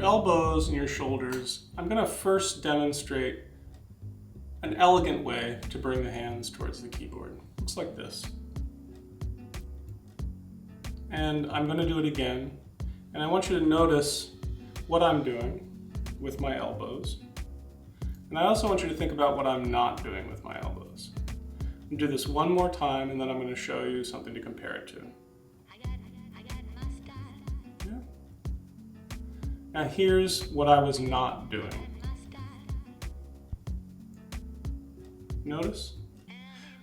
elbows and your shoulders, I'm going to first demonstrate an elegant way to bring the hands towards the keyboard. Looks like this. And I'm going to do it again. And I want you to notice what I'm doing with my elbows. And I also want you to think about what I'm not doing with my elbows. I'm going to do this one more time, and then I'm going to show you something to compare it to. Yeah. Now here's what I was not doing. Notice?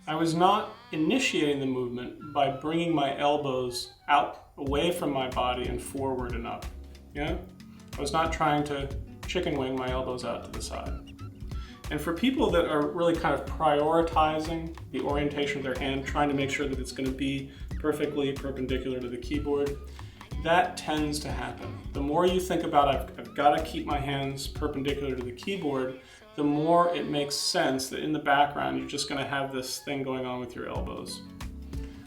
I was not initiating the movement by bringing my elbows out away from my body and forward and up. Yeah? I was not trying to chicken wing my elbows out to the side. And for people that are really kind of prioritizing the orientation of their hand, trying to make sure that it's going to be perfectly perpendicular to the keyboard, that tends to happen. The more you think about I've got to keep my hands perpendicular to the keyboard, the more it makes sense that in the background you're just going to have this thing going on with your elbows.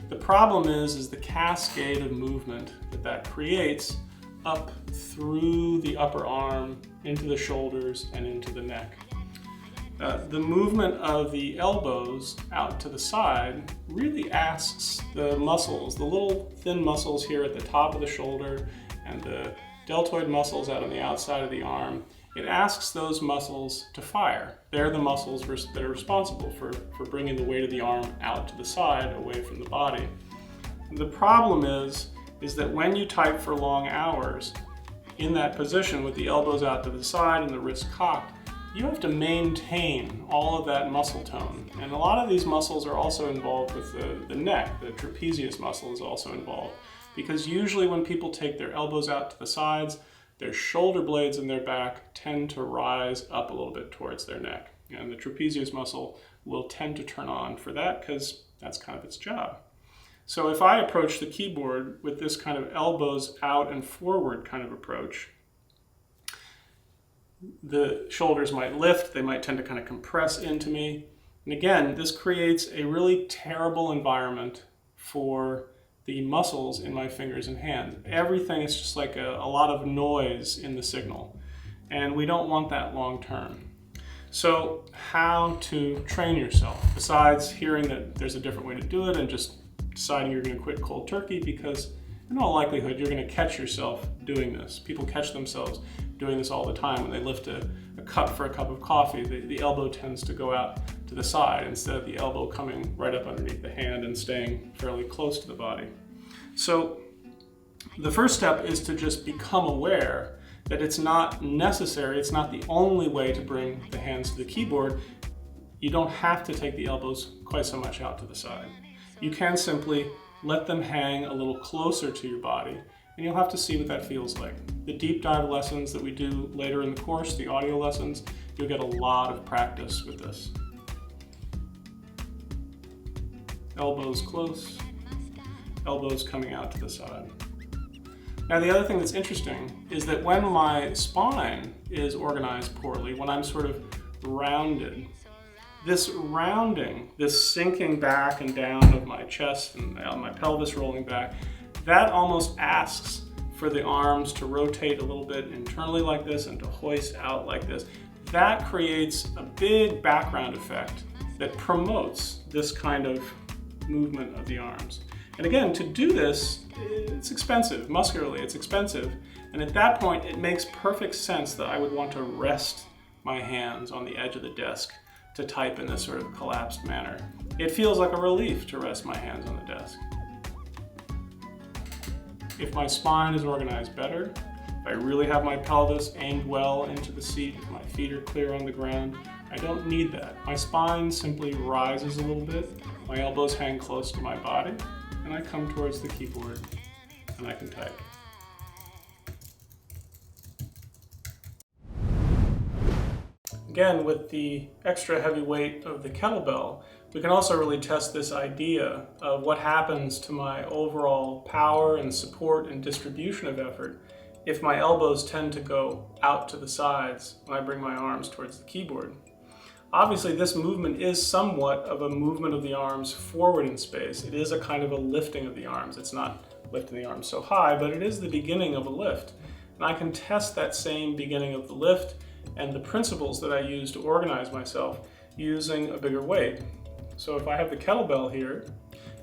The problem is the cascade of movement that creates up through the upper arm, into the shoulders, and into the neck. The movement of the elbows out to the side really asks the muscles, the little thin muscles here at the top of the shoulder and the deltoid muscles out on the outside of the arm, it asks those muscles to fire. They're the muscles that are responsible for bringing the weight of the arm out to the side, away from the body. The problem is that when you type for long hours in that position with the elbows out to the side and the wrist cocked, you have to maintain all of that muscle tone. And a lot of these muscles are also involved with the neck. The trapezius muscle is also involved. Because usually when people take their elbows out to the sides, their shoulder blades in their back tend to rise up a little bit towards their neck. And the trapezius muscle will tend to turn on for that because that's kind of its job. So if I approach the keyboard with this kind of elbows out and forward kind of approach, the shoulders might lift, they might tend to kind of compress into me. And again, this creates a really terrible environment for the muscles in my fingers and hands. Everything is just like a lot of noise in the signal. And we don't want that long term. So how to train yourself, besides hearing that there's a different way to do it and just deciding you're going to quit cold turkey, because in all likelihood you're going to catch yourself doing this. People catch themselves doing this all the time. When they lift a cup for a cup of coffee, the elbow tends to go out to the side instead of the elbow coming right up underneath the hand and staying fairly close to the body. So the first step is to just become aware that it's not necessary, it's not the only way to bring the hands to the keyboard. You don't have to take the elbows quite so much out to the side. You can simply let them hang a little closer to your body, and you'll have to see what that feels like. The deep dive lessons that we do later in the course, the audio lessons, you'll get a lot of practice with this. Elbows close, elbows coming out to the side. Now the other thing that's interesting is that when my spine is organized poorly, when I'm sort of rounded, this rounding, this sinking back and down of my chest and my pelvis rolling back, that almost asks for the arms to rotate a little bit internally like this and to hoist out like this. That creates a big background effect that promotes this kind of movement of the arms. And again, to do this, it's expensive. Muscularly, it's expensive. And at that point, it makes perfect sense that I would want to rest my hands on the edge of the desk to type in this sort of collapsed manner. It feels like a relief to rest my hands on the desk. If my spine is organized better, if I really have my pelvis aimed well into the seat, if my feet are clear on the ground, I don't need that. My spine simply rises a little bit, my elbows hang close to my body, and I come towards the keyboard and I can type. Again, with the extra heavy weight of the kettlebell, we can also really test this idea of what happens to my overall power and support and distribution of effort if my elbows tend to go out to the sides when I bring my arms towards the keyboard. Obviously, this movement is somewhat of a movement of the arms forward in space. It is a kind of a lifting of the arms. It's not lifting the arms so high, but it is the beginning of a lift. And I can test that same beginning of the lift and the principles that I use to organize myself using a bigger weight. So if I have the kettlebell here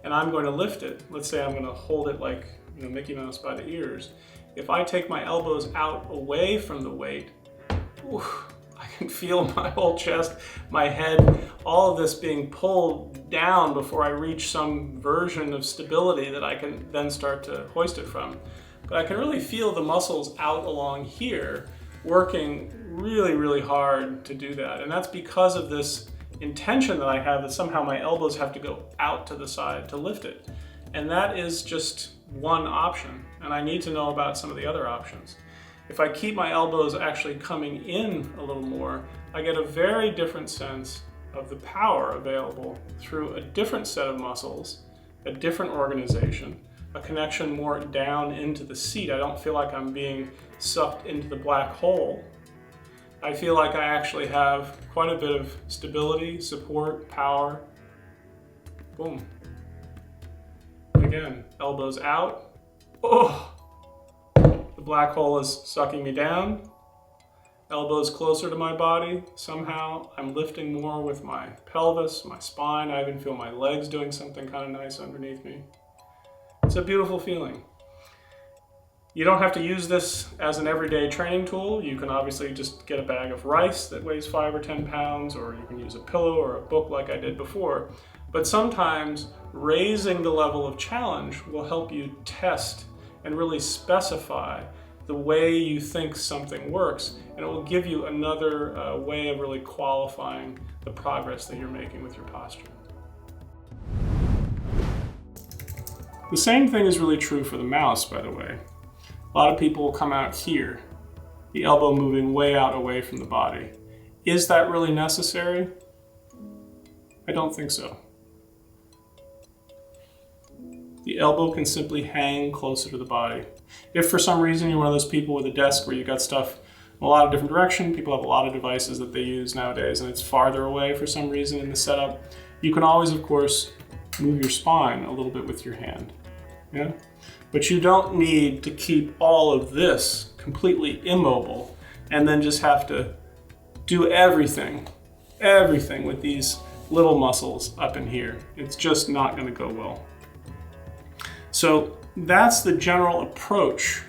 and I'm going to lift it, let's say I'm going to hold it like Mickey Mouse by the ears. If I take my elbows out away from the weight, I can feel my whole chest, my head, all of this being pulled down before I reach some version of stability that I can then start to hoist it from. But I can really feel the muscles out along here working really, really hard to do that. And that's because of this intention that I have that somehow my elbows have to go out to the side to lift it. And that is just one option. And I need to know about some of the other options. If I keep my elbows actually coming in a little more, I get a very different sense of the power available through a different set of muscles, a different organization, a connection more down into the seat. I don't feel like I'm being sucked into the black hole. I feel like I actually have quite a bit of stability, support, power. Boom. Again, elbows out. Oh! The black hole is sucking me down. Elbows closer to my body. Somehow I'm lifting more with my pelvis, my spine. I even feel my legs doing something kind of nice underneath me. It's a beautiful feeling. You don't have to use this as an everyday training tool. You can obviously just get a bag of rice that weighs 5 or 10 pounds, or you can use a pillow or a book like I did before. But sometimes raising the level of challenge will help you test and really specify the way you think something works, and it will give you another way of really qualifying the progress that you're making with your posture. The same thing is really true for the mouse, by the way. A lot of people will come out here, the elbow moving way out away from the body. Is that really necessary? I don't think so. The elbow can simply hang closer to the body. If for some reason you're one of those people with a desk where you got stuff in a lot of different directions, people have a lot of devices that they use nowadays and it's farther away for some reason in the setup, you can always, of course, move your spine a little bit with your hand. Yeah? But you don't need to keep all of this completely immobile and then just have to do everything with these little muscles up in here. It's just not going to go well. So that's the general approach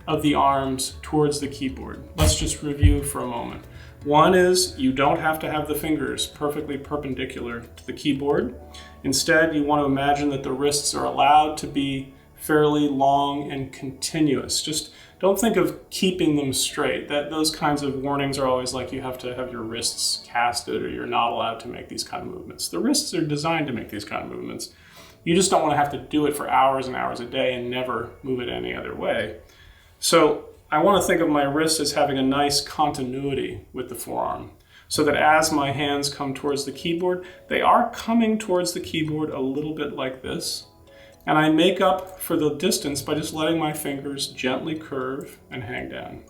of the arms towards the keyboard. Let's just review for a moment. One is you don't have to have the fingers perfectly perpendicular to the keyboard. Instead, you want to imagine that the wrists are allowed to be fairly long and continuous. Just don't think of keeping them straight. Those kinds of warnings are always like you have to have your wrists casted or you're not allowed to make these kind of movements. The wrists are designed to make these kind of movements. You just don't want to have to do it for hours and hours a day and never move it any other way. So I want to think of my wrist as having a nice continuity with the forearm, so that as my hands come towards the keyboard, they are coming towards the keyboard a little bit like this. And I make up for the distance by just letting my fingers gently curve and hang down.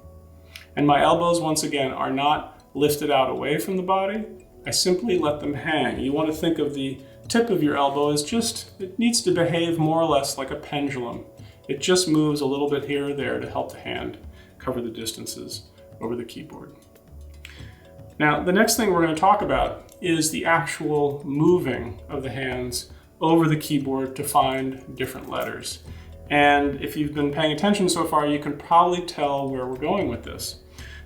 And my elbows, once again, are not lifted out away from the body. I simply let them hang. You want to think of the tip of your elbow as it needs to behave more or less like a pendulum. It just moves a little bit here or there to help the hand cover the distances over the keyboard. Now, the next thing we're going to talk about is the actual moving of the hands over the keyboard to find different letters. And if you've been paying attention so far, you can probably tell where we're going with this.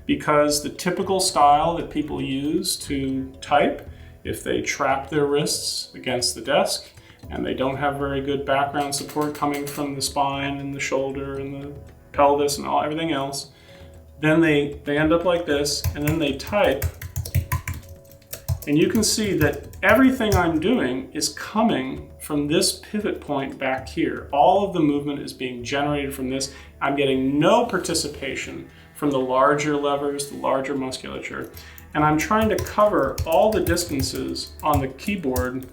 Because the typical style that people use to type, if they trap their wrists against the desk and they don't have very good background support coming from the spine and the shoulder and the pelvis and everything else, then they end up like this, and then they type. And you can see that everything I'm doing is coming from this pivot point back here. All of the movement is being generated from this. I'm getting no participation from the larger levers, the larger musculature. And I'm trying to cover all the distances on the keyboard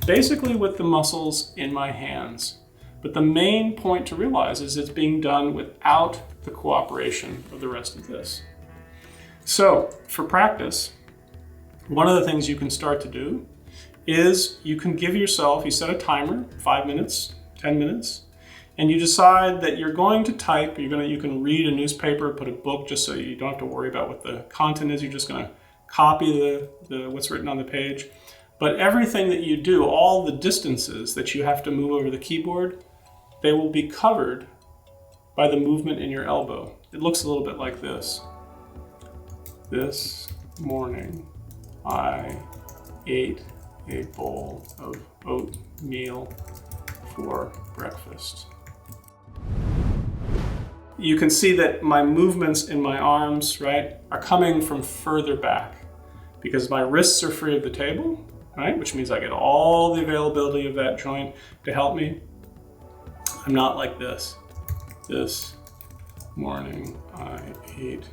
basically with the muscles in my hands. But the main point to realize is it's being done without the cooperation of the rest of this. So for practice, one of the things you can start to do is you can give yourself, you set a timer, 5 minutes, 10 minutes, and you decide that you're going to type, you can read a newspaper, put a book, just so you don't have to worry about what the content is. You're just going to copy what's written on the page. But everything that you do, all the distances that you have to move over the keyboard, they will be covered by the movement in your elbow. It looks a little bit like this. This morning, I ate a bowl of oatmeal for breakfast. You can see that my movements in my arms, right, are coming from further back because my wrists are free of the table, right, which means I get all the availability of that joint to help me. I'm not like this. This morning, I ate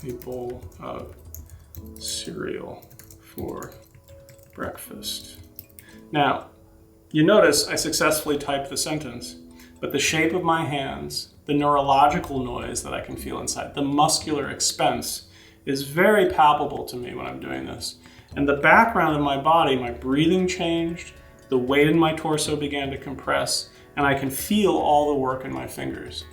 a bowl of cereal for breakfast. Now, you notice I successfully typed the sentence, but the shape of my hands, the neurological noise that I can feel inside, the muscular expense is very palpable to me when I'm doing this. And the background of my body, my breathing changed, the weight in my torso began to compress, and I can feel all the work in my fingers.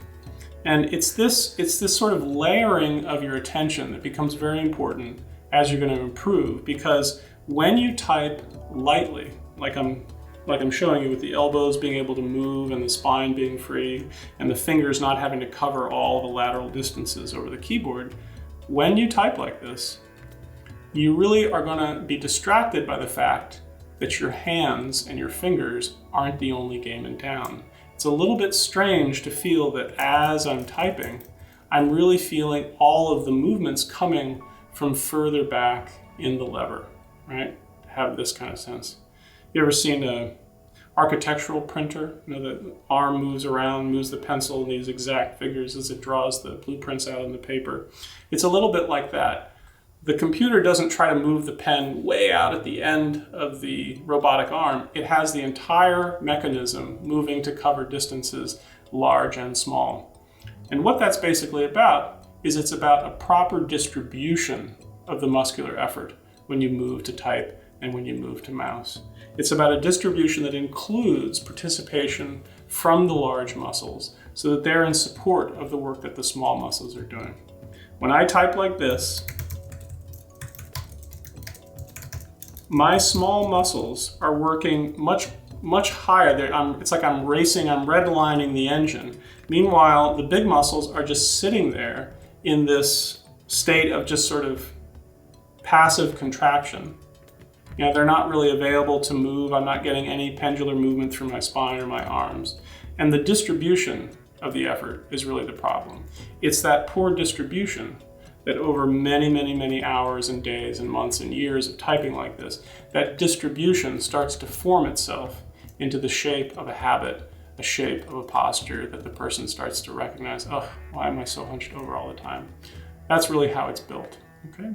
And it's this sort of layering of your attention that becomes very important as you're going to improve, because when you type lightly, like I'm showing you with the elbows being able to move and the spine being free and the fingers not having to cover all the lateral distances over the keyboard, when you type like this, you really are going to be distracted by the fact that your hands and your fingers aren't the only game in town. It's a little bit strange to feel that as I'm typing, I'm really feeling all of the movements coming from further back in the lever, right? Have this kind of sense. You ever seen a architectural printer? You know, the arm moves around, moves the pencil in these exact figures as it draws the blueprints out on the paper. It's a little bit like that. The computer doesn't try to move the pen way out at the end of the robotic arm. It has the entire mechanism moving to cover distances large and small. And what that's basically about is it's about a proper distribution of the muscular effort when you move to type and when you move to mouse. It's about a distribution that includes participation from the large muscles so that they're in support of the work that the small muscles are doing. When I type like this, my small muscles are working much higher. It's like I'm racing, I'm redlining the engine. Meanwhile, the big muscles are just sitting there in this state of just sort of passive contraction. You know, they're not really available to move. I'm not getting any pendular movement through my spine or my arms. And the distribution of the effort is really the problem. It's that poor distribution that over many hours and days and months and years of typing like this, that distribution starts to form itself into the shape of a habit, a shape of a posture that the person starts to recognize, oh, why am I so hunched over all the time? That's really how it's built, okay?